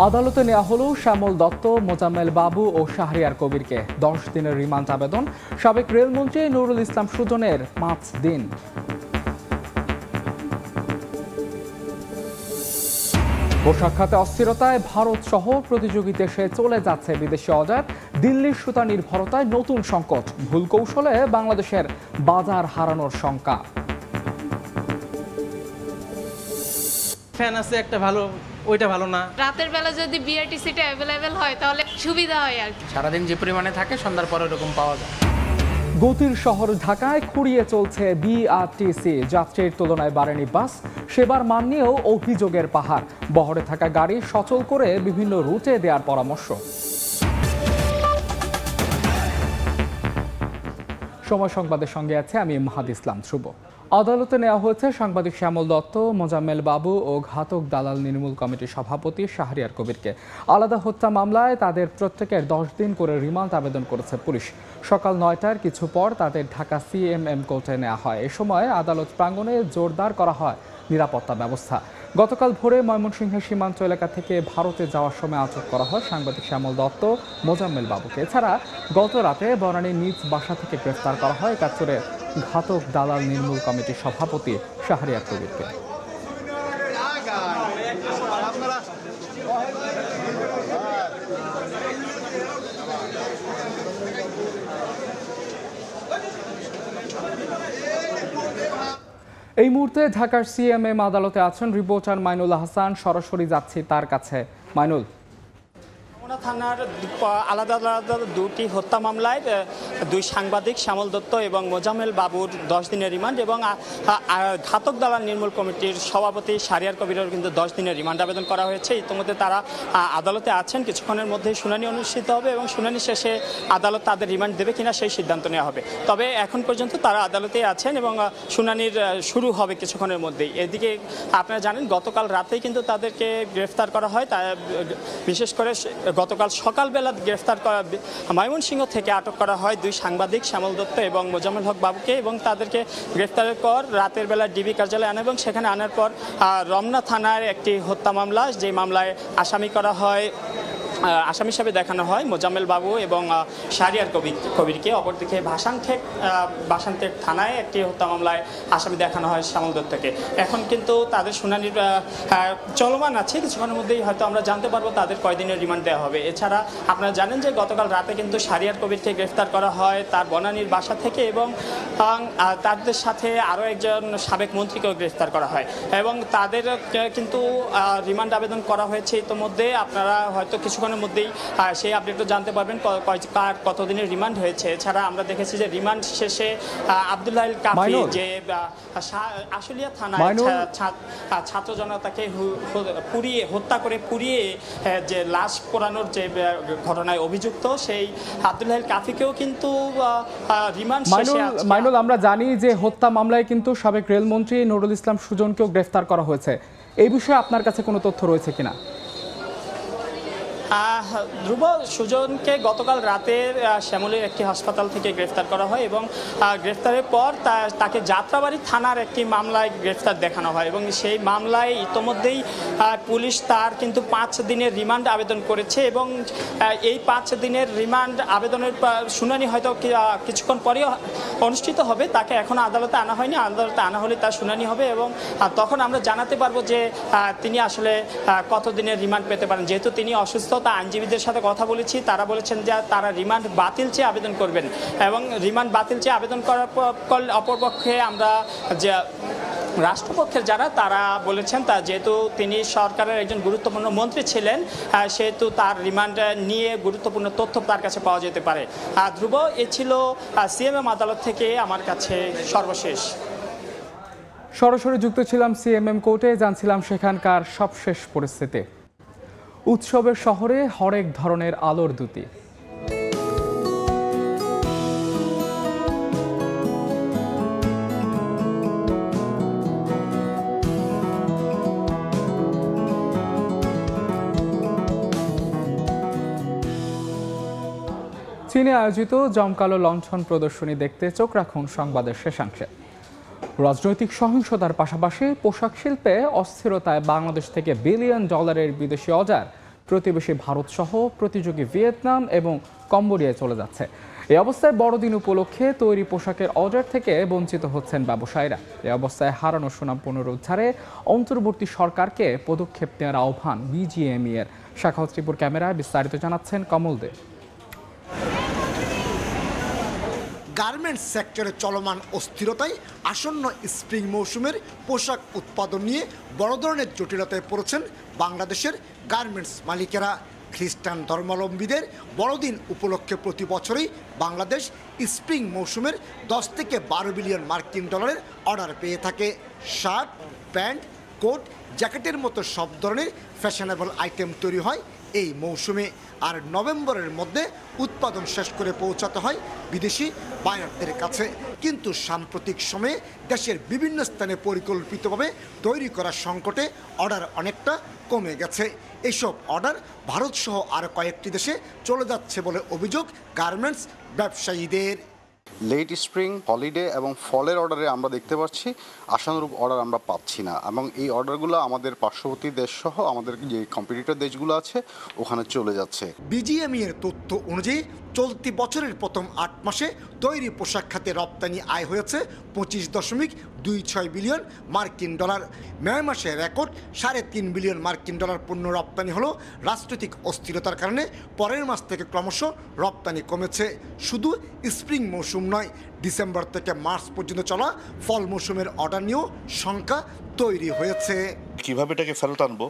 আদালতে নেওয়া হলো শ্যামল দত্ত, মোজাম্মেল বাবু ও শাহরিয়ার কবিরকে। 10 দিনের রিমান্ড আবেদন। সাবেক রেলমন্ত্রী নুরুল ইসলাম সুজনের 5 দিন। পোশাক খাতে অস্থিরতায় ভারত সহ প্রতিযোগী দেশে চলে যাচ্ছে বিদেশি অর্ডার। দিল্লির সুতা নির্ভরতায় নতুন সংকট। ভুল কৌশলে বাংলাদেশের বাজার হারানোর শঙ্কা। ফ্যান আছে একটা ভালো, ওইটা ভালো না। রাতের বেলা যদি বিআরটিসিটা অ্যাভেলেবেল হয় তাহলে সুবিধা হয় আর কি। সারাদিন যে পরিমাণে থাকে সন্ধ্যার পরে ওরকম পাওয়া যায়। গতির শহর ঢাকায় খুঁড়িয়ে চলছে বিআরটিসি। যাত্রীর তুলনায় বাড়েনি বাস। সেবার মান নিয়েও অভিযোগের পাহাড়। বহরে থাকা গাড়ি সচল করে বিভিন্ন রুটে দেওয়ার পরামর্শ। সময় সংবাদের সঙ্গে আছে আমি মাহাদ ইসলাম ধ্রুব। আদালতে নেওয়া হয়েছে সাংবাদিক শ্যামল দত্ত, মোজাম্মেল বাবু ও ঘাতক দালাল নির্মূল কমিটির সভাপতি শাহরিয়ার কবিরকে। আলাদা হত্যা মামলায় তাদের প্রত্যেকের 10 দিন করে রিমান্ড আবেদন করেছে পুলিশ। সকাল 9টার কিছু পর তাদের ঢাকা সিএমএম কোর্টে নেওয়া হয়। এ সময় আদালত প্রাঙ্গণে জোরদার করা হয় নিরাপত্তা ব্যবস্থা। গতকাল ভোরে ময়মনসিংহের সীমান্ত এলাকা থেকে ভারতে যাওয়ার সময় আটক করা হয় সাংবাদিক শ্যামল দত্ত, মোজাম্মেল বাবুকে। এছাড়া গত রাতে বনানীর নিজ বাসা থেকে গ্রেফতার করা হয় একাত্তরের ঘাতক দালাল নির্মূল কমিটির সভাপতি শাহরিয়ার কবিরকে। এই মুহূর্তে ঢাকার সিএমএম আদালতে আছেন রিপোর্টার মাইনুল হাসান। সরাসরি যাচ্ছি তার কাছে। মাইনুল, থানার আলাদা আলাদা দুটি হত্যা মামলায় 2 সাংবাদিক শ্যামল দত্ত এবং মোজাম্মেল বাবুর 10 দিনের রিমান্ড এবং ঘাতক দালাল নির্মূল কমিটির সভাপতি শাহরিয়ার কবিরের কিন্তু 10 দিনের রিমান্ড আবেদন করা হয়েছে। ইতিমধ্যে তারা আদালতে আছেন। কিছুক্ষণের মধ্যে শুনানি অনুষ্ঠিত হবে এবং শুনানি শেষে আদালত তাদের রিমান্ড দেবে কিনা সেই সিদ্ধান্ত নেওয়া হবে। তবে এখন পর্যন্ত তারা আদালতেই আছেন এবং শুনানির শুরু হবে কিছুক্ষণের মধ্যেই। এদিকে আপনারা জানেন গতকাল রাতেই কিন্তু তাদেরকে গ্রেফতার করা হয়। বিশেষ করে গতকাল সকালবেলা গ্রেফতার করা ময়মনসিংহ থেকে আটক করা হয় 2 সাংবাদিক শ্যামল দত্ত এবং মোজাম্মেল হক বাবুকে এবং তাদেরকে গ্রেফতারের পর রাতের বেলা ডিবি কার্যালয়ে আনা এবং সেখানে আনার পর রমনা থানার একটি হত্যা মামলা, যে মামলায় আসামি হিসাবে দেখানো হয় মোজাম্মেল বাবু এবং শাহরিয়ার কবিরকে। অপরদিকে ভাসানটেক থানায় একটি হত্যা মামলায় আসামি দেখানো হয় শ্যামল দত্তকে। এখন কিন্তু তাদের শুনানির চলমান আছে। কিছুক্ষণের মধ্যেই হয়তো আমরা জানতে পারবো তাদের কয়দিনের রিমান্ড দেওয়া হবে। এছাড়া আপনারা জানেন যে গতকাল রাতে কিন্তু শাহরিয়ার কবিরকে গ্রেফতার করা হয় তার বনানীর বাসা থেকে এবং তাদের সাথে আরও একজন সাবেক মন্ত্রীকেও গ্রেফতার করা হয় এবং তাদের কিন্তু রিমান্ড আবেদন করা হয়েছে ইতিমধ্যে। আপনারা হয়তো কিছুক্ষণের মধ্যেই সেই আপডেটও জানতে পারবেন কার কতদিনের রিমান্ড হয়েছে। এছাড়া আমরা দেখেছি যে রিমান্ড শেষে আব্দুল্লাহ কাফি যে আশুলিয়া থানায় ছাত্র জনতাকে হত্যা করে পুড়িয়ে যে লাশ পোড়ানোর যে ঘটনায় অভিযুক্ত সেই আব্দুল্লাহ কাফিকেও কিন্তু রিমান্ড শেষে। মাইনুল, আমরা জানি যে হত্যা মামলায় কিন্তু সাবেক রেলমন্ত্রী নুরুল ইসলাম সুজনকেও গ্রেফতার করা হয়েছে। এই বিষয়ে আপনার কাছে কোনো তথ্য রয়েছে কিনা? ধ্রুব, সুজনকে গতকাল রাতে শ্যামলীর একটি হাসপাতাল থেকে গ্রেফতার করা হয় এবং গ্রেফতারের পর তাকে যাত্রাবাড়ি থানার একটি মামলায় গ্রেফতার দেখানো হয় এবং সেই মামলায় ইতোমধ্যেই পুলিশ তার কিন্তু 5 দিনের রিমান্ড আবেদন করেছে এবং এই 5 দিনের রিমান্ড আবেদনের শুনানি হয়তো কিছুক্ষণ পরেও অনুষ্ঠিত হবে। তাকে এখনও আদালতে আনা হয়নি। আদালতে আনা হলে তার শুনানি হবে এবং তখন আমরা জানাতে পারবো যে তিনি আসলে কত দিনের রিমান্ড পেতে পারেন। যেহেতু তিনি অসুস্থ, আইনজীবীদের সাথে কথা বলেছি, তারা বলেছেন যে তারা রিমান্ড বাতিল চেয়ে আবেদন করবেন এবং রিমান্ড বাতিল চেয়ে আবেদন করার অপরপক্ষে আমরা যে রাষ্ট্রপক্ষের যারা তারা বলেছেন যেহেতু তিনি সরকারের একজন গুরুত্বপূর্ণ মন্ত্রী ছিলেন সেহেতু তার রিমান্ড নিয়ে গুরুত্বপূর্ণ তথ্য তার কাছে পাওয়া যেতে পারে। ধ্রুব, এ ছিল সিএমএম আদালত থেকে আমার কাছে সর্বশেষ। সরাসরি যুক্ত ছিলাম সিএমএম কোর্টে, জানছিলাম সেখানকার সবশেষ পরিস্থিতি। উৎসবের শহরে হরেক ধরনের আলোর দ্যুতি। চীনে আয়োজিত জমকালো লণ্ঠন প্রদর্শনী দেখতে চোখ রাখুন সংবাদের শেষাংশে। রাজনৈতিক সহিংসতার পাশাপাশি পোশাক শিল্পে অস্থিরতায় বাংলাদেশ থেকে $1 বিলিয়ন বিদেশি অর্ডার প্রতিবেশী ভারত সহ প্রতিযোগী ভিয়েতনাম এবং কম্বোডিয়ায় চলে যাচ্ছে। এই অবস্থায় বড়দিন উপলক্ষে তৈরি পোশাকের অর্ডার থেকে বঞ্চিত হচ্ছেন ব্যবসায়ীরা। এই অবস্থায় হারানো সুনাম পুনরুদ্ধারে অন্তর্বর্তী সরকারকে পদক্ষেপ নেওয়ার আহ্বান বিজিএমইএ এর। শাখাওয়াত ত্রিপুর ক্যামেরায় বিস্তারিত জানাচ্ছেন কমল দে। গার্মেন্টস সেক্টরে চলমান অস্থিরতায় আসন্ন স্প্রিং মৌসুমের পোশাক উৎপাদন নিয়ে বড় ধরনের জটিলতায় পড়েছেন বাংলাদেশের গার্মেন্টস মালিকেরা। খ্রিস্টান ধর্মাবলম্বীদের বড়দিন উপলক্ষে প্রতি বছরই বাংলাদেশ স্প্রিং মৌসুমের 10 থেকে 12 বিলিয়ন মার্কিন ডলারের অর্ডার পেয়ে থাকে। শার্ট, প্যান্ট, কোট, জ্যাকেটের মতো সব ধরনের ফ্যাশনেবল আইটেম তৈরি হয় এই মৌসুমে। আর নভেম্বরের মধ্যে উৎপাদন শেষ করে পৌঁছাতে হয় বিদেশি বায়ারদের কাছে। কিন্তু সাম্প্রতিক সময়ে দেশের বিভিন্ন স্থানে পরিকল্পিতভাবে তৈরি করা সংকটে অর্ডার অনেকটা কমে গেছে। এইসব অর্ডার ভারতসহ আর কয়েকটি দেশে চলে যাচ্ছে বলে অভিযোগ গার্মেন্টস ব্যবসায়ীদের। লেট স্প্রিং, হলিডে এবং ফলের অর্ডারে আমরা দেখতে পাচ্ছি আশানুরূপ অর্ডার আমরা পাচ্ছি না, এবং এই অর্ডারগুলো আমাদের পার্শ্ববর্তী দেশ সহ আমাদের যে কম্পিটিটর দেশগুলো আছে ওখানে চলে যাচ্ছে। বিজিএমইএর তথ্য অনুযায়ী চলতি বছরের প্রথম 8 মাসে তৈরি পোশাক খাতে রপ্তানি আয় হয়েছে 25.26 বিলিয়ন মার্কিন ডলার। মে মাসে রেকর্ড 3.5 বিলিয়ন মার্কিন ডলার পণ্য রপ্তানি হলো। রাজনৈতিক অস্থিরতার কারণে পরের মাস থেকে ক্রমশ রপ্তানি কমেছে। শুধু স্প্রিং মৌসুম নয়, ডিসেম্বর থেকে মার্চ পর্যন্ত চলা ফল মৌসুমের অর্ডার নিয়েও শঙ্কা তৈরি হয়েছে। কিভাবে এটাকে ফেরত আনবো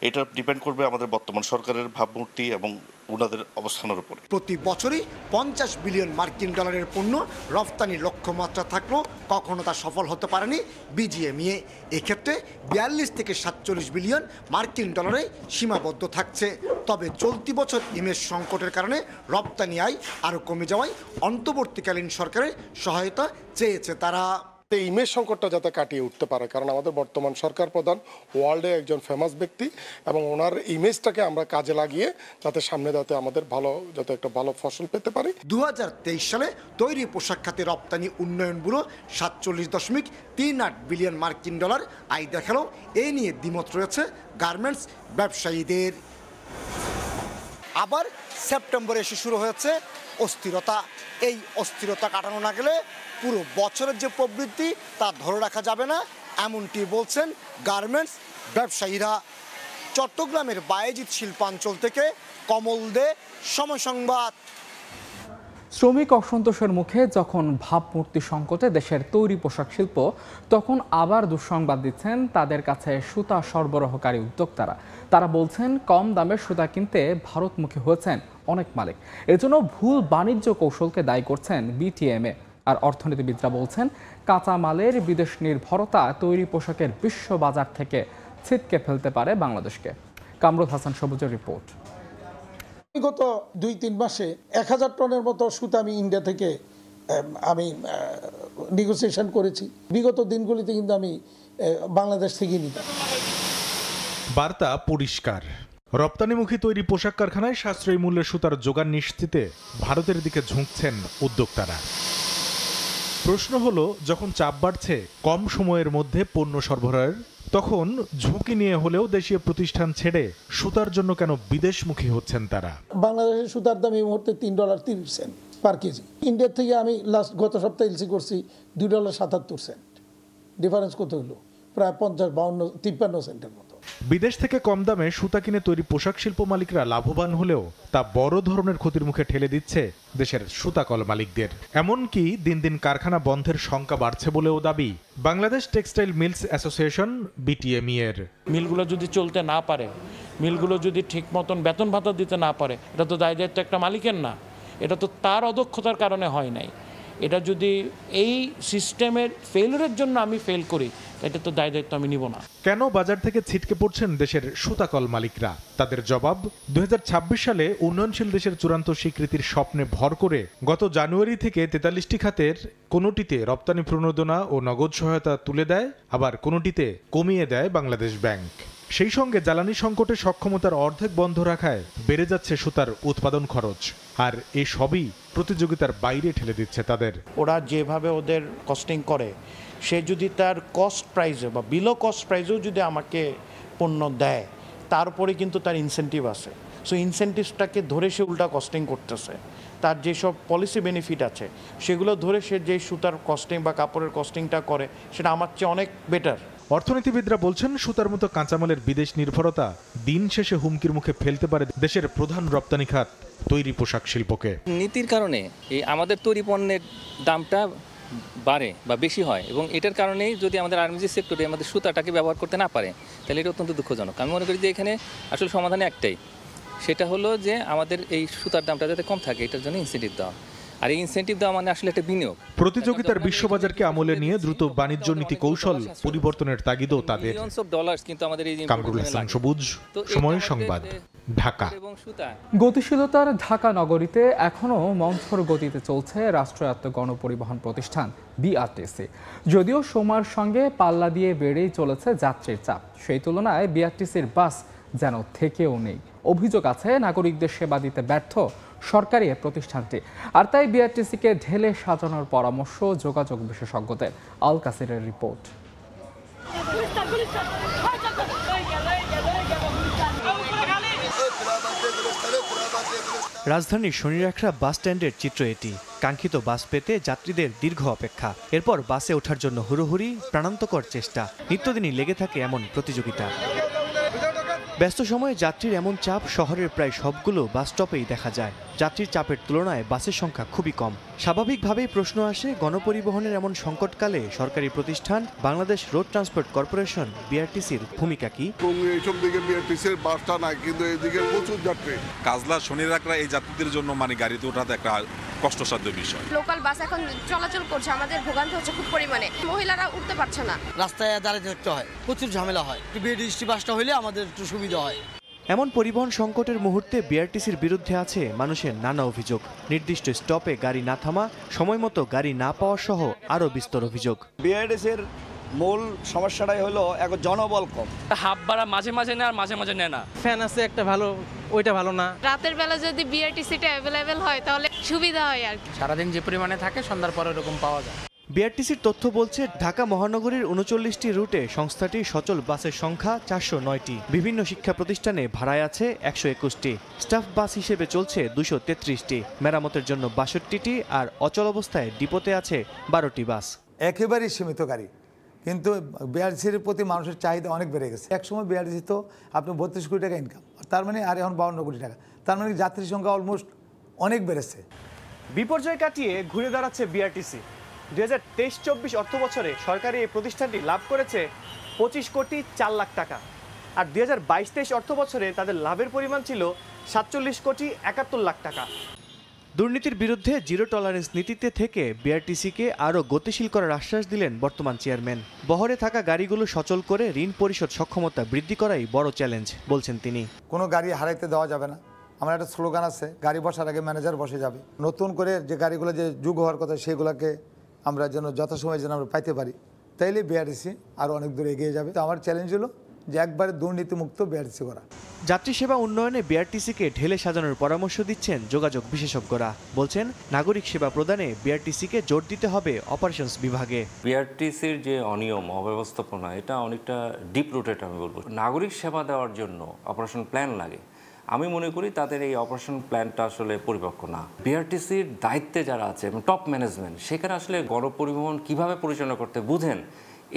এটা ডিপেন্ড করবে আমাদের বর্তমান সরকারের ভাবমূর্তি এবং ওনাদের অবস্থানের উপরে। প্রতি বছরই 50 বিলিয়ন মার্কিন ডলারের পণ্য রপ্তানির লক্ষ্যমাত্রা থাকলেও কখনো তা সফল হতে পারেনি বিজিএমইএ। এক্ষেত্রে 42 থেকে 47 বিলিয়ন মার্কিন ডলারে সীমাবদ্ধ থাকছে। তবে চলতি বছর ইমেজ সংকটের কারণে রপ্তানি আয় আরও কমে যাওয়ায় অন্তর্বর্তীকালীন সরকারের সহায়তা চেয়েছে তারা। এই ইমেজ সংকটটা যাতে কাটিয়ে উঠতে পারে, কারণ আমাদের বর্তমান সরকার প্রধান ওয়ার্ল্ডে একজন ফেমাস ব্যক্তি, এবং ওনার ইমেজটাকে আমরা কাজে লাগিয়ে যাতে সামনে যাতে আমাদের যাতে একটা ভালো ফসল পেতে পারি। 2023 সালে তৈরি পোশাক খাতে রপ্তানি উন্নয়ন ব্যুরো 47.38 বিলিয়ন মার্কিন ডলার আয় দেখালেও এ নিয়ে দ্বিমত রয়েছে গার্মেন্টস ব্যবসায়ীদের। আবার সেপ্টেম্বরে এসে শুরু হয়েছে অস্থিরতা। এই অস্থিরতা কাটানো না গেলে পুরো বছরের যে প্রবৃদ্ধি তা ধরে রাখা যাবে না, এমনটি বলছেন গার্মেন্টস ব্যবসায়ীরা। চট্টগ্রামের বায়েজিদ শিল্পাঞ্চল থেকে কমল দে, সময় সংবাদ। শ্রমিক অসন্তোষের মুখে যখন ভাবমূর্তি সংকটে দেশের তৈরি পোশাক শিল্প, তখন আবার দুঃসংবাদ দিচ্ছেন তাদের কাছে সুতা সরবরাহকারী উদ্যোক্তারা। তারা বলছেন কম দামে সুতা কিনতে ভারতমুখী হয়েছেন অনেক মালিক। এজন্য ভুল বাণিজ্য কৌশলকে দায়ী করছেন বিটিএমএ। আর অর্থনীতিবিদরা বলছেন কাঁচা মালের বিদেশ নির্ভরতা তৈরি পোশাকের বিশ্ব বাজার থেকে ছিটকে ফেলতে পারে বাংলাদেশকে। কামরুল হাসান সবুজের রিপোর্ট। গত 2-3 মাসে 1000 টনের মতো সুতা আমি ইন্ডিয়া থেকে আমি নেগোসিয়েশন করেছি। বিগত দিনগুলিতে কিন্তু আমি বাংলাদেশ থেকে নিতাম। বার্তা পরিষ্কার। রপ্তানিমুখী তৈরি পোশাক কারখানায় সাশ্রয়ী মূল্যের সুতার যোগান নিশ্চিতে ভারতের দিকে ঝুঁকছেন উদ্যোক্তারা। প্রশ্ন হলো, যখন চাপ বাড়ছে কম সময়ের মধ্যে পণ্য সরবরাহের, তখন ঝুঁকি নিয়ে হলেও দেশীয় প্রতিষ্ঠান ছেড়ে সুতার জন্য কেন বিদেশমুখী হচ্ছেন তারা? বাংলাদেশের সুতার দাম এই মুহূর্তে $3.30 পার কেজি। ইন্ডিয়া থেকে আমি গত সপ্তাহে এলসি করছি $2.77। ডিফারেন্স কত হলো? প্রায় 50-52-53 সেন্টের মতো। বিদেশ থেকে কম দামে সুতা কিনে তৈরি পোশাক শিল্প মালিকরা লাভবান হলেও তা বড় ধরনের ক্ষতির মুখে ঠেলে দিচ্ছে দেশের সুতাকল মালিকদের। এমনকি দিন দিন কারখানা বন্ধের সংখ্যা বাড়ছে বলেও দাবি বাংলাদেশ টেক্সটাইল মিলস অ্যাসোসিয়েশন বিটিএমই এর। মিলগুলো যদি চলতে না পারে, মিলগুলো যদি ঠিক মতন বেতন ভাতা দিতে না পারে, এটা তো দায় দায়িত্ব একটা মালিকের না, এটা তো তার অদক্ষতার কারণে হয় নাই। এটা যদি এই সিস্টেমের ফেলিওরের জন্য আমি ফেল করি, এটা তো দায় দায়িত্ব আমি নিব না। কেন বাজার থেকে ছিটকে পড়ছেন দেশের সুতাকল মালিকরা? তাদের জবাব, 2026 সালে উন্নয়নশীল দেশের চূড়ান্ত স্বীকৃতির স্বপ্নে ভর করে গত জানুয়ারি থেকে 43টি খাতের কোনোটিতে রপ্তানি প্রণোদনা ও নগদ সহায়তা তুলে দেয়, আবার কোনোটিতে কমিয়ে দেয় বাংলাদেশ ব্যাংক। সেই সঙ্গে জ্বালানি সংকটে সক্ষমতার অর্ধেক বন্ধ রাখায় বেড়ে যাচ্ছে সুতার উৎপাদন খরচ, আর এই সবই প্রতিযোগিতার বাইরে ঠেলে দিচ্ছে তাদের। ওরা যেভাবে ওদের কস্টিং করে, সে যদি তার কস্ট প্রাইসে বা বিলো কস্ট প্রাইসেও যদি আমাকে পণ্য দেয়, তারপরে কিন্তু তার ইনসেন্টিভ আছে। সো ইনসেন্টিভসটাকে ধরে সে উল্টা কস্টিং করতেছে। তার যেসব পলিসি বেনিফিট আছে সেগুলো ধরে সে যে সুতার কস্টিং বা কাপড়ের কস্টিংটা করে সেটা আমার চেয়ে অনেক বেটার। অর্থনীতিবিদরা বলছেন সুতার মতো কাঁচামালের বিদেশ নির্ভরতা দিন শেষে হুমকির মুখে ফেলতে পারে দেশের প্রধান রপ্তানি খাত তৈরি পোশাক শিল্পকে। নীতির কারণে এই আমাদের তৈরি পণ্যের দামটা বাড়ে বা বেশি হয় এবং এটার কারণেই যদি আমাদের আর্মিজি সেক্টরে আমাদের সুতাটাকে ব্যবহার করতে না পারে তাহলে এটা অত্যন্ত দুঃখজনক। আমি মনে করি যে এখানে আসলে সমাধান একটাই, সেটা হলো যে আমাদের এই সুতার দামটা যাতে কম থাকে এটার জন্য ইনসেন্টিভ দেওয়া। আর এই ইনসেন্টিভ দেওয়া মানে আসলে একটা বিনিয়োগ। প্রতিযোগিতার বিশ্ববাজারকে আমলে নিয়ে দ্রুত বাণিজ্য নীতি কৌশল পরিবর্তনের তাগিদও তাদের। কিন্তু আমাদের এই কামরুল হাসান সবুজ, সময় সংবাদ, ঢাকা। গতিশীলতার ঢাকা নগরীতে এখনও মন্থর গতিতে চলছে রাষ্ট্রায়ত্ত গণপরিবহন প্রতিষ্ঠান বিআরটিসি। যদিও সময়ের সঙ্গে পাল্লা দিয়ে বেড়েই চলেছে যাত্রীর চাপ, সেই তুলনায় বিআরটিসির বাস যেন থেকেও নেই। অভিযোগ আছে নাগরিকদের সেবা দিতে ব্যর্থ সরকারি প্রতিষ্ঠানটি, আর তাই বিআরটিসিকে ঢেলে সাজানোর পরামর্শ যোগাযোগ বিশেষজ্ঞদের। আল কাসিরের রিপোর্ট। রাজধানীর শনিরাখড়া বাস স্ট্যান্ডের চিত্র এটি। কাঙ্ক্ষিত বাস পেতে যাত্রীদের দীর্ঘ অপেক্ষা, এরপর বাসে ওঠার জন্য হুড়োহুড়ি, প্রাণান্তকর চেষ্টা। নিত্যদিনই লেগে থাকে এমন প্রতিযোগিতা। ব্যস্ত সময়ে যাত্রীর এমন চাপ শহরের প্রায় সবগুলো বাস স্টপেই দেখা যায়। যাত্রীর চাপের তুলনায় বাসের সংখ্যা খুবই কম। স্বাভাবিকভাবেই প্রশ্ন আসে, গণপরিবহনের এমন সংকটকালে সরকারি প্রতিষ্ঠান বাংলাদেশ রোড ট্রান্সপোর্ট কর্পোরেশন বিআরটিসির ভূমিকা কি? এইসব দিকে বিআরটিসির বাসটা নাই, কিন্তু এইদিকে প্রচুর যাত্রী। কাজলা শনিরাখড়া এই যাত্রীদের জন্য মানে গাড়িতে ওঠাতে একটা কষ্টসাধ্য বিষয়। লোকাল বাস এখন চলাচল করছে, আমাদের ভোগান্তি হচ্ছে খুব পরিমাণে। মহিলারা উঠতে পারছে না, রাস্তায় দাঁড়িয়ে থাকতে হয়, প্রচুর ঝামেলা হয়। বিআরটিসি বাসটা হলে আমাদের একটু সুবিধা হয়। এমন পরিবহন সংকটের মুহূর্তে বিআরটিসির বিরুদ্ধে আছে মানুষের নানা অভিযোগ। নির্দিষ্ট স্টপে গাড়ি না থামা, সময় মতো গাড়ি না পাওয়া সহ আরও বিস্তর অভিযোগ। বিআরটিসির মূল সমস্যাটাই হলো এক জনবল কম। হাফ ভাড়া মাঝে মাঝে নেয় আর মাঝে মাঝে নেয় না। ফ্যান আছে একটা ভালো, ওইটা ভালো না। রাতের বেলা যদি বিআরটিসিটা অ্যাভেলেবেল হয় তাহলে সুবিধা হয় আর কি। সারাদিন যে পরিমাণে থাকে সন্ধ্যার পরে এরকম পাওয়া যায়। বিআরটিসির তথ্য বলছে, ঢাকা মহানগরীর 39টি রুটে সংস্থাটির সচল বাসের সংখ্যা 409টি। বিভিন্ন শিক্ষা প্রতিষ্ঠানে ভাড়ায় আছে 121টি। স্টাফ বাস হিসেবে চলছে 233টি, মেরামতের জন্য 62টি, আর অচল অবস্থায় ডিপোতে আছে 12টি বাস। একেবারেই সীমিত গাড়ি, কিন্তু বিআরটিসির প্রতি মানুষের চাহিদা অনেক বেড়ে গেছে। একসময় বিআরটিসি তো আপনি 32 কোটি টাকা ইনকাম, তার মানে আর এখন 52 কোটি টাকা, তার মানে যাত্রীর সংখ্যা অলমোস্ট অনেক বেড়েছে। বিপর্যয় কাটিয়ে ঘুরে দাঁড়াচ্ছে বিআরটিসি। 2023-24 অর্থ বছরে সরকারি এই প্রতিষ্ঠানটি লাভ করেছে 25 কোটি 4 লাখ টাকা, আর 2022-23 অর্থ বছরে তাদের লাভের পরিমাণ ছিল 47 কোটি 71 লাখ টাকা। দুর্নীতির বিরুদ্ধে জিরো টলারেন্স নীতিতে থেকে বিআরটিসিকে আরও গতিশীল করার আশ্বাস দিলেন বর্তমান চেয়ারম্যান। বহরে থাকা গাড়িগুলো সচল করে ঋণ পরিশোধ সক্ষমতা বৃদ্ধি করাই বড় চ্যালেঞ্জ বলছেন তিনি। কোনো গাড়ি হারাইতে দেওয়া যাবে না। আমার একটা স্লোগান আছে, গাড়ি বসার আগে ম্যানেজার বসে যাবে। নতুন করে যে গাড়িগুলো যে যুগ হওয়ার কথা সেগুলোকে আমরা যেন যথাসময়ে যেন আমরা পাইতে পারি, তাইলে বিআরটিসি আরও অনেক দূর এগিয়ে যাবে। তো আমার চ্যালেঞ্জ হলো যে একবারে দুর্নীতিমুক্ত বিআরটিসি করা। যাত্রী সেবা উন্নয়নে বিআরটিসিকে ঢেলে সাজানোর পরামর্শ দিচ্ছেন যোগাযোগ বিশেষজ্ঞরা। বলছেন, নাগরিক সেবা প্রদানে বিআরটিসিকে জোর দিতে হবে অপারেশনস বিভাগে। বিআরটিসির যে অনিয়ম অব্যবস্থাপনা, এটা অনেকটা ডিপ রুটেড আমি বলবো। নাগরিক সেবা দেওয়ার জন্য অপারেশন প্ল্যান লাগে। আমি মনে করি তাদের এই অপারেশন প্ল্যানটা আসলে পরিপক্ক না। বিআরটিসির দায়িত্বে যারা আছে এবং টপ ম্যানেজমেন্ট, সেখানে আসলে গণপরিবহন কিভাবে পরিচালনা করতে বুঝেন,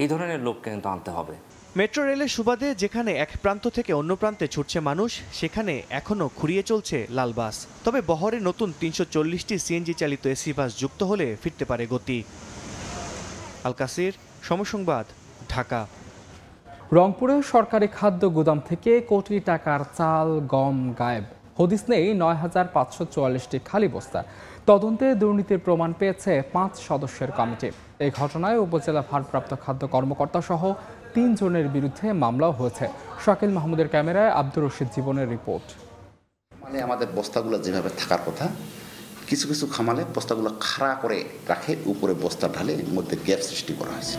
এই ধরনের লোককে কিন্তু আনতে হবে। মেট্রো রেলের সুবাদে যেখানে এক প্রান্ত থেকে অন্য প্রান্তে ছুটছে মানুষ, সেখানে এখনও খুঁড়িয়ে চলছে লাল বাস। তবে বহরে নতুন 340টি সিএনজি চালিত এসি বাস যুক্ত হলে ফিরতে পারে গতি। আল কাসির, সময় সংবাদ, ঢাকা। রংপুরে সরকারি খাদ্য গুদাম থেকে কোটি টাকার চাল, গম গায়েব। হদিস নেই ৯,৫৪৪টি খালি বস্তা। তদন্তে দুর্নীতির প্রমাণ পেয়েছে 5 সদস্যের কমিটি। এই ঘটনায় উপজেলা ভারপ্রাপ্ত খাদ্য কর্মকর্তা সহ 3 জনের বিরুদ্ধে মামলাও হয়েছে। শাকিল মাহমুদের ক্যামেরায় আব্দুর রশিদ জীবনের রিপোর্ট। মানে আমাদের বস্তাগুলো যেভাবে থাকার কথা, কিছু কিছু খামালে বস্তাগুলো খাড়া করে রাখে, উপরে বস্তা ঢালে মধ্যে গ্যাপ সৃষ্টি করা হয়েছে।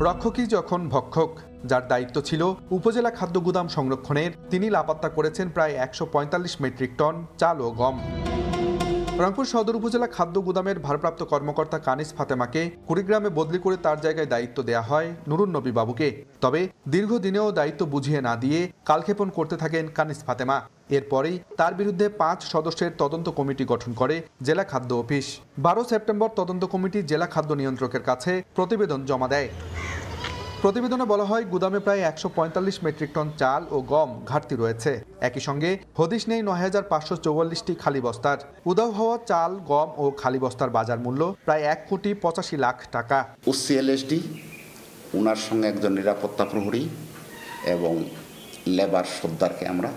রক্ষকই যখন ভক্ষক, যার দায়িত্ব ছিল উপজেলা খাদ্য গুদাম সংরক্ষণের, তিনি লাপাত্তা করেছেন প্রায় 145 মেট্রিক টন চাল ও গম। রংপুর সদর উপজেলা খাদ্য গুদামের ভারপ্রাপ্ত কর্মকর্তা কানিস ফাতেমাকে কুড়িগ্রামে বদলি করে তার জায়গায় দায়িত্ব দেয়া হয় নুরুন নবী বাবুকে। তবে দীর্ঘদিনেও দায়িত্ব বুঝিয়ে না দিয়ে কালক্ষেপণ করতে থাকেন কানিস ফাতেমা। এরপরেই তার বিরুদ্ধে 5 সদস্যের তদন্ত কমিটি গঠন করে জেলা খাদ্য অফিস। 12 সেপ্টেম্বর তদন্ত কমিটি জেলা খাদ্য নিয়ন্ত্রকের কাছে প্রতিবেদন জমা দেয়। প্রতিবেদনে বলা হয় গুদামে প্রায় 145 মেট্রিক টন চাল ও গম ঘাটতি রয়েছে। একই সঙ্গে হদিশ নেই 9544টি খালি বস্তার। উধাও হওয়া চাল, গম ও খালি বস্তার বাজার মূল্য প্রায় 1,85,00,000 টাকা। ওসিএলএসডি ওনার সঙ্গে একজন নিরাপত্তা প্রহরী এবং লেবার সর্দারকে আমরা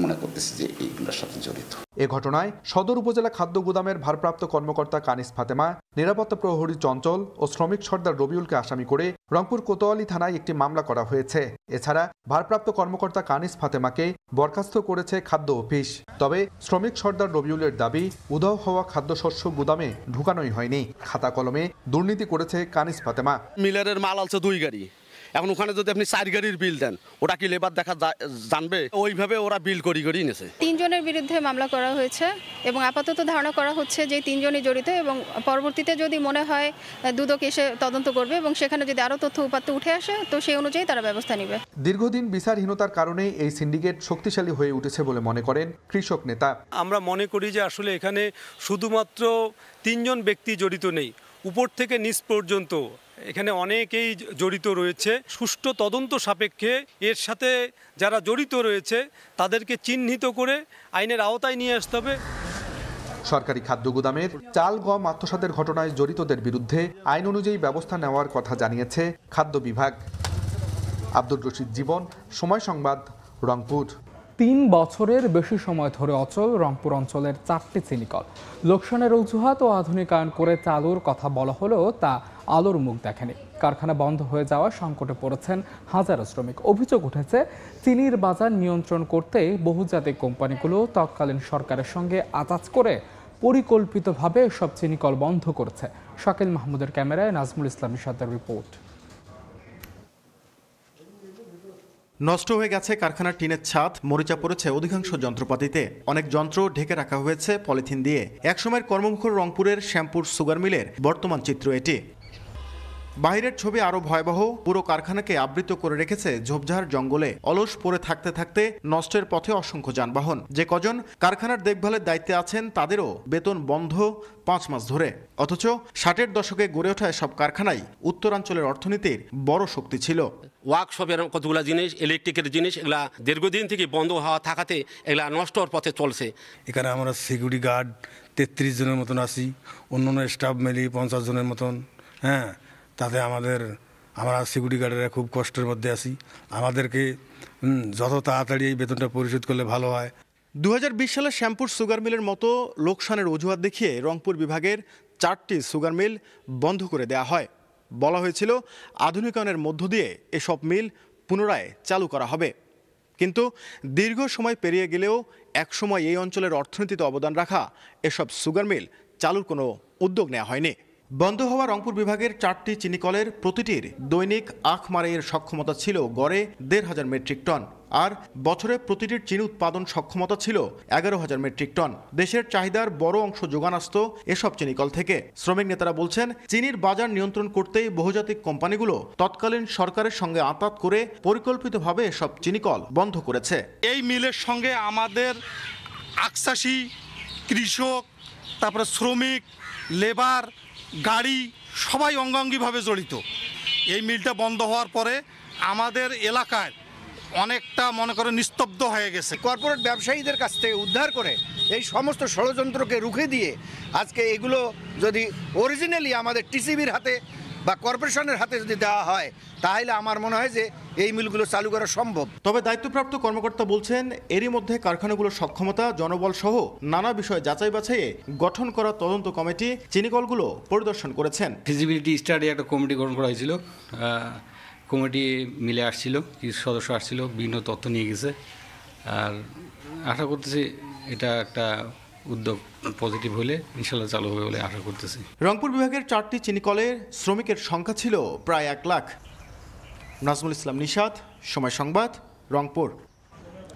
মনে করতেছি যে এইগুলোর সাথে জড়িত। এ ঘটনায় সদর উপজেলা খাদ্য গুদামের ভারপ্রাপ্ত কর্মকর্তা কানিস ফাতেমা, নিরাপত্তা প্রহরী চঞ্চল ও শ্রমিক সর্দার রবিউলকে আসামি করে রংপুর কোতোয়ালি থানায় একটি মামলা করা হয়েছে। এছাড়া ভারপ্রাপ্ত কর্মকর্তা কানিস ফাতেমাকে বরখাস্ত করেছে খাদ্য অফিস। তবে শ্রমিক সর্দার রবিউলের দাবি, উধাও হওয়া খাদ্যশস্য গুদামে ঢুকানোই হয়নি। খাতা কলমে দুর্নীতি করেছে কানিস ফাতেমা। মিলারের মাল আছে 2 গাড়ি, এখন ওখানে যদি আপনি 4 গাড়ির বিল দেন, ওটা কি লেবার দেখা জানবে? ওইভাবে ওরা বিল করি নিয়েছে। 3 জনের বিরুদ্ধে মামলা করা হয়েছে এবং আপাতত ধারণা করা হচ্ছে যে 3 জনই জড়িত এবং পরবর্তীতে যদি মনে হয় দুদক এসে তদন্ত করবে এবং সেখানে যদি আরও তথ্য উপাত্ত উঠে আসে তো সেই অনুযায়ী তারা ব্যবস্থা নেবে। দীর্ঘদিন বিচারহীনতার কারণে এই সিন্ডিকেট শক্তিশালী হয়ে উঠেছে বলে মনে করেন কৃষক নেতা। আমরা মনে করি যে আসলে এখানে শুধুমাত্র 3 জন ব্যক্তি জড়িত নেই, উপর থেকে নিচ পর্যন্ত এখানে অনেকেই জড়িত রয়েছে। সুষ্ঠু তদন্ত সাপেক্ষে এর সাথে যারা জড়িত রয়েছে তাদেরকে চিহ্নিত করে আইনের আওতায় নিয়ে আসতে হবে। সরকারি খাদ্য গুদামের চাল, গম আত্মসাতের ঘটনায় জড়িতদের বিরুদ্ধে আইন অনুযায়ী ব্যবস্থা নেওয়ার কথা জানিয়েছে খাদ্য বিভাগ। আব্দুর রশিদ জীবন, সময় সংবাদ, রংপুর। 3 বছরের বেশি সময় ধরে অচল রংপুর অঞ্চলের 4টি চিনিকল। লোকসানের অজুহাত ও আধুনিকায়ন করে চালুর কথা বলা হলেও তা আলোর মুখ দেখেনি। কারখানা বন্ধ হয়ে যাওয়া সংকটে পড়েছেন হাজারো শ্রমিক। অভিযোগ উঠেছে, চিনির বাজার নিয়ন্ত্রণ করতে বহুজাতিক কোম্পানিগুলো তৎকালীন সরকারের সঙ্গে আতাচ করে পরিকল্পিতভাবে এসব চিনিকল বন্ধ করেছে। শাকিল মাহমুদের ক্যামেরায় নাজমুল ইসলাম নিশাতের রিপোর্ট। নষ্ট হয়ে গেছে কারখানার টিনের ছাদ, মরিচা পড়েছে অধিকাংশ যন্ত্রপাতিতে। অনেক যন্ত্র ঢেকে রাখা হয়েছে পলিথিন দিয়ে। একসময়ের কর্মমুখর রংপুরের শ্যামপুর সুগার মিলের বর্তমান চিত্র এটি। বাইরের ছবি আরো ভয়াবহ। পুরো কারখানাকে আবৃত করে রেখেছে ঝোপঝাড় জঙ্গলে। অলস পড়ে থাকতে থাকতে নষ্টের পথে অসংখ্য যানবাহন। যে কজন কারখানার দেখভালের দায়িত্বে আছেন তাদেরও বেতন বন্ধ 5 মাস ধরে। অথচ 60-এর দশকে গড়ে ওঠা সব কারখানাই উত্তরাঞ্চলের অর্থনীতির বড় শক্তি ছিল। ওয়ার্কশপের কতগুলো জিনিস, ইলেকট্রিকের জিনিস, এগুলা দীর্ঘদিন থেকে বন্ধ হওয়া থাকাতে এগুলা নষ্ট হওয়ার পথে চলছে। এখানে আমরা সিকিউরিটি গার্ড 33 জনের মতন আছি, অন্য স্টাফ মিলি 50 জনের মতন। হ্যাঁ, তাতে আমরা সিকিউরিটি গার্ডেরা খুব কষ্টের মধ্যে আছি। আমাদেরকে যত তাড়াতাড়ি এই বেতনটা পরিশোধ করলে ভালো হয়। 2020 সালে শ্যামপুর সুগার মিলের মতো লোকসানের অজুহাত দেখিয়ে রংপুর বিভাগের 4টি সুগার মিল বন্ধ করে দেয়া হয়। বলা হয়েছিল আধুনিকায়নের মধ্য দিয়ে এসব মিল পুনরায় চালু করা হবে। কিন্তু দীর্ঘ সময় পেরিয়ে গেলেও একসময় এই অঞ্চলের অর্থনীতিতে অবদান রাখা এসব সুগার মিল চালুর কোনো উদ্যোগ নেওয়া হয়নি। বন্ধ হওয়া রংপুর বিভাগের 4টি চিনিকলের প্রতিটির দৈনিক আখ মারাইয়ের সক্ষমতা ছিল গড়ে 1,500 মেট্রিক টন, আর বছরে প্রতিটির চিনি উৎপাদন সক্ষমতা ছিল 11,000 মেট্রিক টন। দেশের চাহিদার বড় অংশ যোগান আসত এসব চিনিকল থেকে। শ্রমিক নেতারা বলছেন, চিনির বাজার নিয়ন্ত্রণ করতেই বহুজাতিক কোম্পানিগুলো তৎকালীন সরকারের সঙ্গে আঁতাত করে পরিকল্পিতভাবে এসব চিনিকল বন্ধ করেছে। এই মিলের সঙ্গে আমাদের আকচাষী, কৃষক, তারপরে শ্রমিক, লেবার, গাড়ি সবাই অঙ্গাঙ্গিভাবে জড়িত। এই মিলটা বন্ধ হওয়ার পরে আমাদের এলাকায় অনেকটা মনে করে নিস্তব্ধ হয়ে গেছে। কর্পোরেট ব্যবসায়ীদের কাছ থেকে উদ্ধার করে এই সমস্ত ষড়যন্ত্রকে রুখে দিয়ে আজকে এগুলো যদি অরিজিনালি আমাদের টিসিবির হাতে বা কর্পোরেশনের হাতে যদি দেওয়া হয় তাহলে আমার মনে হয় যে এই মিলগুলো চালু করা সম্ভব। তবে দায়িত্বপ্রাপ্ত কর্মকর্তা বলছেন, এরই মধ্যে কারখানাগুলোর সক্ষমতা, জনবল সহ নানা বিষয় যাচাই বাছাইয়ে গঠন করা তদন্ত কমিটি চিনিকলগুলো পরিদর্শন করেছেন। ফিজিবিলিটি স্টাডি একটা কমিটি গঠন করা হয়েছিল। কমিটি মিলে আসছিল, কিছু সদস্য আসছিল, বিভিন্ন তথ্য নিয়ে গেছে। আর আশা করতেছি এটা একটা উদ্যোগ পজিটিভ হলে ইনশাল্লাহ চালু হবে বলে আশা করতেছি। রংপুর বিভাগের 4টি চিনিকলের শ্রমিকের সংখ্যা ছিল প্রায় 1 লাখ। নাজমুল ইসলাম নিশাত, সময় সংবাদ, রংপুর।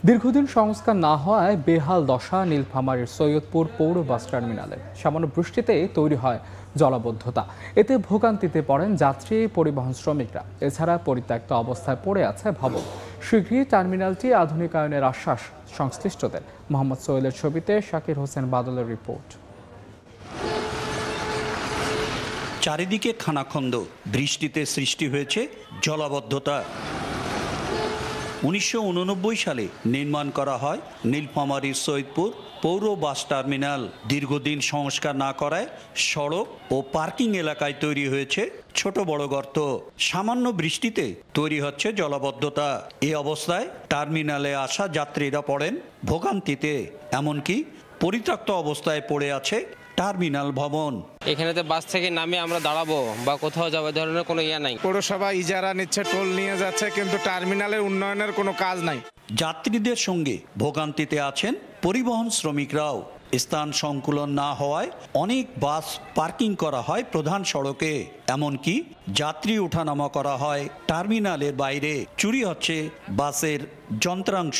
দীর্ঘদিন সংস্কার না হওয়ায় বেহাল দশা নীলফামারীর সৈয়দপুর পৌর বাস টার্মিনালে। সামান্য বৃষ্টিতে তৈরি হয় জলাবদ্ধতা। এতে ভোগান্তিতে পড়েন যাত্রী পরিবহন শ্রমিকরা। এছাড়া পরিত্যক্ত অবস্থায় পড়ে আছে ভবন। শীঘ্রই টার্মিনালটি আধুনিকায়নের আশ্বাস সংশ্লিষ্টদের। মোহাম্মদ সোহেলের ছবিতে শাকির হোসেন বাদলের রিপোর্ট। চারিদিকে খানাখন্দ, বৃষ্টিতে সৃষ্টি হয়েছে জলাবদ্ধতা। 1989 সালে নির্মাণ করা হয় নীলফামারীর সৈয়দপুর পৌর বাস টার্মিনাল। দীর্ঘদিন সংস্কার না করায় সড়ক ও পার্কিং এলাকায় তৈরি হয়েছে ছোট বড় গর্ত। সামান্য বৃষ্টিতে তৈরি হচ্ছে জলাবদ্ধতা। এই অবস্থায় টার্মিনালে আসা যাত্রীরা পড়েন ভোগান্তিতে। এমনকি পরিত্যক্ত অবস্থায় পড়ে আছে টার্মিনাল ভবন। এখানেতে বাস থেকে নামে আমরা দাঁড়াবো বা কোথাও যাবো ধরনের কোনো ইয়া নাই। পৌরসভা ইজারা নিচ্ছে, টোল নিয়ে যাচ্ছে, কিন্তু টার্মিনালের উন্নয়নের কোনো কাজ নাই। যাত্রীদের সঙ্গে ভোগান্তিতে আছেন পরিবহন শ্রমিকরাও। স্থান সংকুলন না হওয়ায় অনেক বাস পার্কিং করা হয় প্রধান সড়কে। এমনকি যাত্রী ওঠানামা করা হয় টার্মিনালের বাইরে। চুরি হচ্ছে বাসের যন্ত্রাংশ।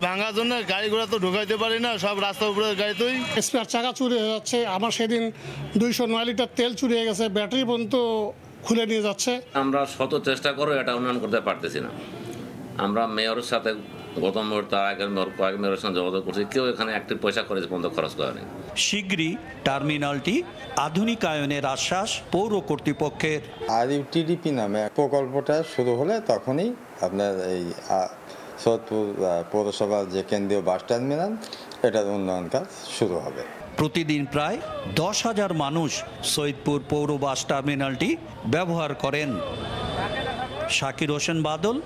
ভাঙার জন্য গাড়িগুলো তো ঢুকাইতে পারি না, সব রাস্তার উপরে গাড়িতেই। স্পেয়ার চাকা চুরি হয়ে যাচ্ছে। আমার সেদিন 209 লিটার তেল চুরি হয়ে গেছে, ব্যাটারি পর্যন্ত খুলে নিয়ে যাচ্ছে। আমরা শত চেষ্টা করে এটা উন্নয়ন করতে পারতেছি না। আমরা মেয়রের সাথে গত মুহূর্তে কয়েক মেয়রের সঙ্গে যোগাযোগ করছি, কেউ এখানে একটি পয়সা করে পর্যন্ত খরচ করেনি। শীঘ্রই টার্মিনালটি আধুনিকায়নের আশ্বাস পৌর কর্তৃপক্ষের। RUTDP নামে প্রকল্পটা শুরু হলে তখনই আপনার এই সৈয়দপুর পৌরসভার যে কেন্দ্রীয় বাস টার্মিনাল, এটার উন্নয়ন কাজ শুরু হবে। প্রতিদিন প্রায় 10,000 মানুষ সৈয়দপুর পৌর বাস টার্মিনালটি ব্যবহার করেন। শাকির হোসেন বাদল,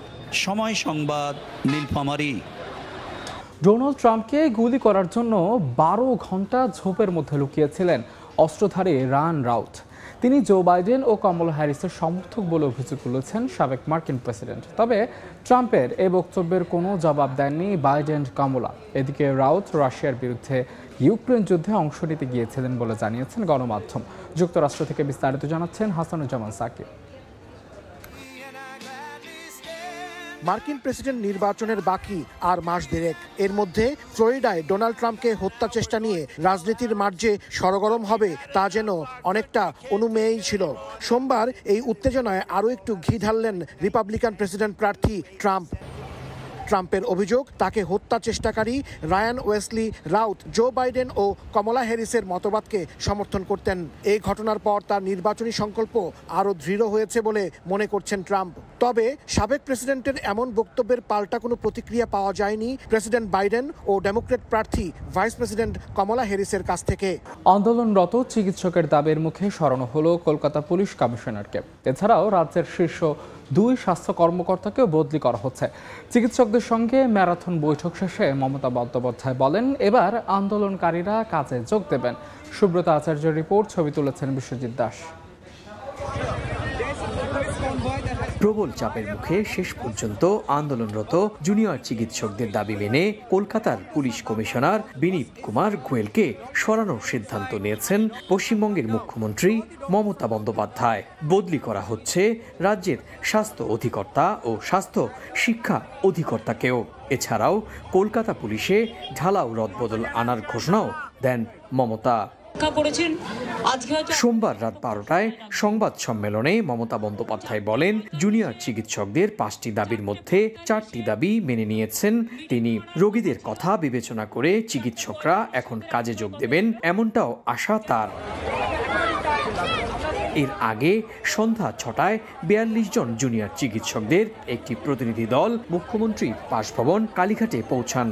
সময় সংবাদ, নীলফামারী। ডোনাল্ড ট্রাম্পকে গুলি করার জন্য 12 ঘন্টা ঝোপের মধ্যে লুকিয়েছিলেন অস্ত্রধারী রায়ান রাউথ। তিনি জো বাইডেন ও কমলা হ্যারিসের সমর্থক বলে অভিযোগ তুলেছেন সাবেক মার্কিন প্রেসিডেন্ট। তবে ট্রাম্পের এই বক্তব্যের কোনো জবাব দেননি বাইডেন কমলা। এদিকে রাউথ রাশিয়ার বিরুদ্ধে ইউক্রেন যুদ্ধে অংশ নিতে গিয়েছিলেন বলে জানিয়েছেন গণমাধ্যম। যুক্তরাষ্ট্র থেকে বিস্তারিত জানাচ্ছেন হাসানুজ্জামান সাকিব। মার্কিন প্রেসিডেন্ট নির্বাচনের বাকি আর মাস দেড়েক। এর মধ্যে ফ্লোরিডায় ডোনাল্ড ট্রাম্পকে হত্যা চেষ্টা নিয়ে রাজনীতির মাঠ যে সরগরম হবে তা যেন অনেকটা অনুমেয়ই ছিল। সোমবার এই উত্তেজনায় আরও একটু ঘি ঢাললেন রিপাবলিকান প্রেসিডেন্ট প্রার্থী ট্রাম্প। ট্রাম্পের অভিযোগ, তাকে হত্যা চেষ্টাকারী Ryan Wesley Routh Joe Biden ও কমলা হ্যারিসের মতবাদকে সমর্থন করতেন। এই ঘটনার পর তার নির্বাচনী সংকল্প আরও দৃঢ় হয়েছে বলে মনে করছেন ট্রাম্প। তবে সাবেক প্রেসিডেন্টের এমন বক্তব্যের পাল্টা কোনো প্রতিক্রিয়া পাওয়া যায়নি প্রেসিডেন্ট বাইডেন ও ডেমোক্র্যাট প্রার্থী ভাইস প্রেসিডেন্ট কমলা হ্যারিসের কাছ থেকে। আন্দোলনরত চিকিৎসকের দাবির মুখে সরানো হলো কলকাতা পুলিশ কমিশনারকে। এছাড়াও রাজ্যের শীর্ষ 2 স্বাস্থ্য কর্মকর্তাকেও বদলি করা হচ্ছে। চিকিৎসকদের সঙ্গে ম্যারাথন বৈঠক শেষে মমতা বন্দ্যোপাধ্যায় বলেন, এবার আন্দোলনকারীরা কাজে যোগ দেবেন। সুব্রত আচার্যের রিপোর্ট, ছবি তুলেছেন বিশ্বজিৎ দাস। প্রবল চাপের মুখে শেষ পর্যন্ত আন্দোলনরত জুনিয়র চিকিৎসকদের দাবি মেনে কলকাতার পুলিশ কমিশনার বিনীত কুমার গোয়েলকে সরানোর সিদ্ধান্ত নিয়েছেন পশ্চিমবঙ্গের মুখ্যমন্ত্রী মমতা বন্দ্যোপাধ্যায়। বদলি করা হচ্ছে রাজ্যের স্বাস্থ্য অধিকর্তা ও স্বাস্থ্য শিক্ষা অধিকর্তাকেও। এছাড়াও কলকাতা পুলিশে ঢালাও রদবদল আনার ঘোষণাও দেন মমতা। সোমবার রাত 12টায় সংবাদ সম্মেলনে মমতা বন্দ্যোপাধ্যায় বলেন, জুনিয়র চিকিৎসকদের 5টি দাবির মধ্যে 4টি দাবি মেনে নিয়েছেন তিনি। রোগীদের কথা বিবেচনা করে চিকিৎসকরা এখন কাজে যোগ দেবেন, এমনটাও আশা তার। এর আগে সন্ধ্যা 6টায় 42 জন জুনিয়র চিকিৎসকদের একটি প্রতিনিধি দল মুখ্যমন্ত্রীর বাসভবন কালীঘাটে পৌঁছান।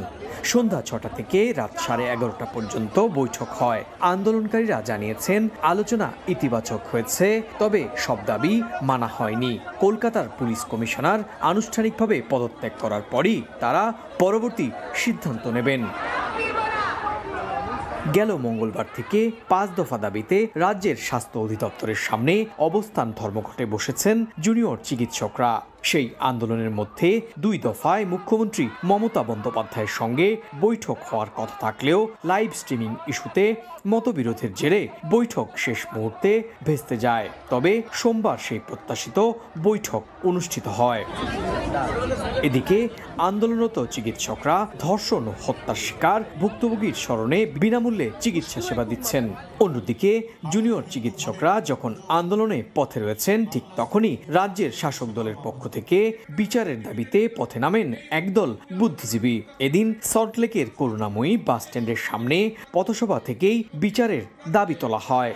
সন্ধ্যা 6টা থেকে রাত 11:30 পর্যন্ত বৈঠক হয়। আন্দোলনকারীরা জানিয়েছেন, আলোচনা ইতিবাচক হয়েছে, তবে সব দাবি মানা হয়নি। কলকাতার পুলিশ কমিশনার আনুষ্ঠানিকভাবে পদত্যাগ করার পরই তারা পরবর্তী সিদ্ধান্ত নেবেন। গেল মঙ্গলবার থেকে 5 দফা দাবিতে রাজ্যের স্বাস্থ্য অধিদপ্তরের সামনে অবস্থান ধর্মঘটে বসেছেন জুনিয়র চিকিৎসকরা। সেই আন্দোলনের মধ্যে 2 দফায় মুখ্যমন্ত্রী মমতা বন্দ্যোপাধ্যায়ের সঙ্গে বৈঠক হওয়ার কথা থাকলেও লাইভ স্ট্রিমিং ইস্যুতে মতবিরোধের জেরে বৈঠক শেষ মুহূর্তে ভেস্তে যায়। তবে সোমবার সেই প্রত্যাশিত বৈঠক অনুষ্ঠিত হয়। এদিকে আন্দোলনরত চিকিৎসকরা ধর্ষণ ও হত্যার শিকার ভুক্তভোগীর স্মরণে বিনামূল্যে চিকিৎসা সেবা দিচ্ছেন। অন্যদিকে জুনিয়র চিকিৎসকরা যখন আন্দোলনে পথে রয়েছেন, ঠিক তখনই রাজ্যের শাসক দলের পক্ষ থেকে বিচারের দাবিতে পথে নামেন একদল বুদ্ধিজীবী। এদিন সল্টলেকের করুণাময়ী বাস স্ট্যান্ডের সামনে পথসভা থেকেই বিচারের দাবি তোলা হয়।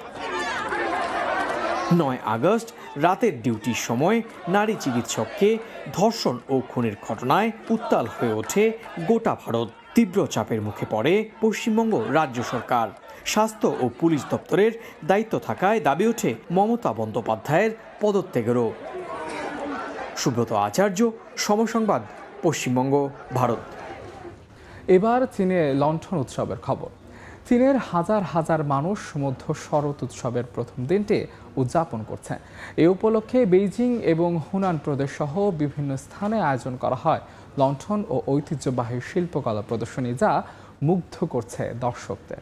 9 আগস্ট রাতের ডিউটির সময় নারী চিকিৎসককে ধর্ষণ ও খুনের ঘটনায় উত্তাল হয়ে ওঠে গোটা ভারত। তীব্র চাপের মুখে পড়ে পশ্চিমবঙ্গ রাজ্য সরকার। স্বাস্থ্য ও পুলিশ দপ্তরের দায়িত্ব থাকায় দাবি ওঠে মমতা বন্দ্যোপাধ্যায়ের পদত্যাগেরও। সুব্রত আচার্য, সময় সংবাদ, পশ্চিমবঙ্গ, ভারত। এবার চীনে লণ্ঠন উৎসবের খবর। চীনের হাজার হাজার মানুষ মধ্য শরৎ উৎসবের প্রথম দিনটি উদযাপন করছে। এ উপলক্ষে বেইজিং এবং হুনান প্রদেশ সহ বিভিন্ন স্থানে আয়োজন করা হয় লণ্ঠন ও ঐতিহ্যবাহী শিল্পকলা প্রদর্শনী, যা মুগ্ধ করছে দর্শকদের।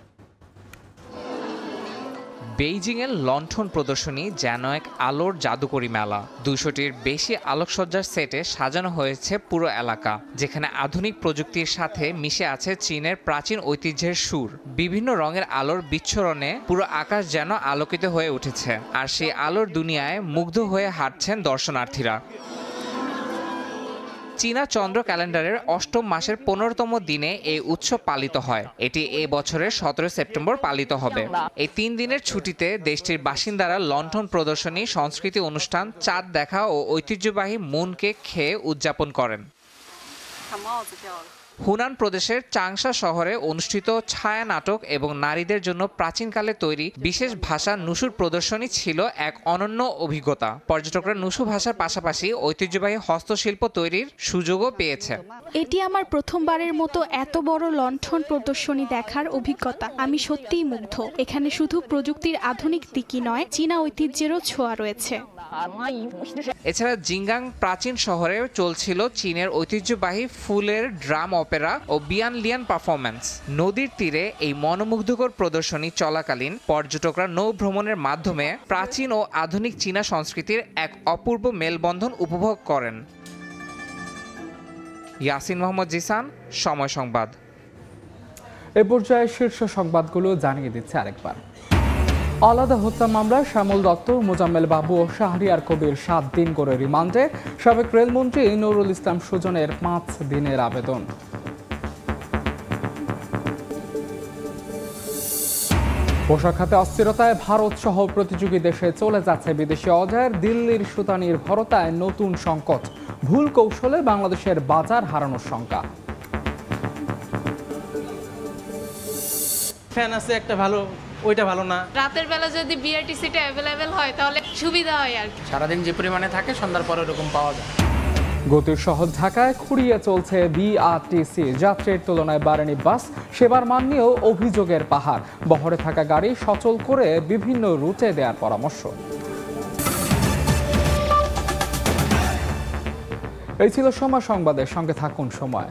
বেইজিংয়ের লণ্ঠন প্রদর্শনী যেন এক আলোর জাদুকরী মেলা। 200টির বেশি আলোকসজ্জার সেটে সাজানো হয়েছে পুরো এলাকা, যেখানে আধুনিক প্রযুক্তির সাথে মিশে আছে চীনের প্রাচীন ঐতিহ্যের সুর। বিভিন্ন রঙের আলোর বিচ্ছরণে পুরো আকাশ যেন আলোকিত হয়ে উঠেছে, আর সেই আলোর দুনিয়ায় মুগ্ধ হয়ে হাঁটছেন দর্শনার্থীরা। চীনা চন্দ্র ক্যালেন্ডারের 8ম মাসের 15তম দিনে এই উৎসব পালিত হয়। এটি এই বছরের 17 সেপ্টেম্বর পালিত হবে। এই 3 দিনের ছুটিতে দেশটির বাসিন্দারা লণ্ঠন প্রদর্শনী, সংস্কৃতি অনুষ্ঠান, চাঁদ দেখা ও ঐতিহ্যবাহী মুন কেক খেয়ে উদযাপন করেন। হুনান প্রদেশের চাংশা শহরে অনুষ্ঠিত ছায়া নাটক এবং নারীদের জন্য প্রাচীনকালে তৈরি বিশেষ ভাষা নুশুর প্রদর্শনী ছিল এক অনন্য অভিজ্ঞতা। পর্যটকরা নুশু ভাষার পাশাপাশি ঐতিহ্যবাহী হস্তশিল্প তৈরির সুযোগও পেয়েছে। এটি আমার প্রথমবারের মতো এত বড় লণ্ঠন প্রদর্শনী দেখার অভিজ্ঞতা। আমি সত্যিই মুগ্ধ। এখানে শুধু প্রযুক্তির আধুনিক দিকই নয়, চীনা ঐতিহ্যেরও ছোঁয়া রয়েছে। এছাড়া জিঙ্গাং প্রাচীন শহরে চলছিল চীনের ঐতিহ্যবাহী ফুলের ড্রাম অপেরা ও বিয়ানলিয়ান পারফরম্যান্স। নদীর তীরে এই মনোমুগ্ধকর প্রদর্শনী চলাকালীন পর্যটকরা নৌ ভ্রমণের মাধ্যমে প্রাচীন ও আধুনিক চীনা সংস্কৃতির এক অপূর্ব মেলবন্ধন উপভোগ করেন। ইয়াসিন মোহাম্মদ জিসান, সময় সংবাদ। এ পর্যায়ে শীর্ষ সংবাদগুলো জানিয়ে দিচ্ছে আরেকবার। আলাদা হত্যা মামলায় শ্যামল দত্ত, মোজাম্মেল বাবু ও শাহরিয়ার কবির 7 দিন করে রিমান্ডে। সাবেক রেলমন্ত্রী নুরুল ইসলাম সুজনের 5 দিনের আবেদন। পোশাক খাতে অস্থিরতায় ভারত সহ প্রতিযোগী দেশে চলে যাচ্ছে বিদেশি অর্ডার। দিল্লির সুতা নির্ভরতায় নতুন সংকট। ভুল কৌশলে বাংলাদেশের বাজার হারানোর শঙ্কা। ফ্যান আছে একটা ভালো, ওইটা ভালো না। রাতের বেলা যদি বিআরটিসিটা অ্যাভেলেবেল হয় তাহলে সুবিধা হয় আর সারাদিন যে পরিমাণে থাকে সন্ধ্যার পরে এরকম পাওয়া যায়। গতির শহর ঢাকায় খুঁড়িয়ে চলছে বিআরটিসি। যাত্রীর তুলনায় বাড়েনি বাস। সেবার মান নিয়েও অভিযোগের পাহাড়। বহরে থাকা গাড়ি সচল করে বিভিন্ন রুটে দেওয়ার পরামর্শ। এই ছিল সময় সংবাদের সঙ্গে থাকুন সময়।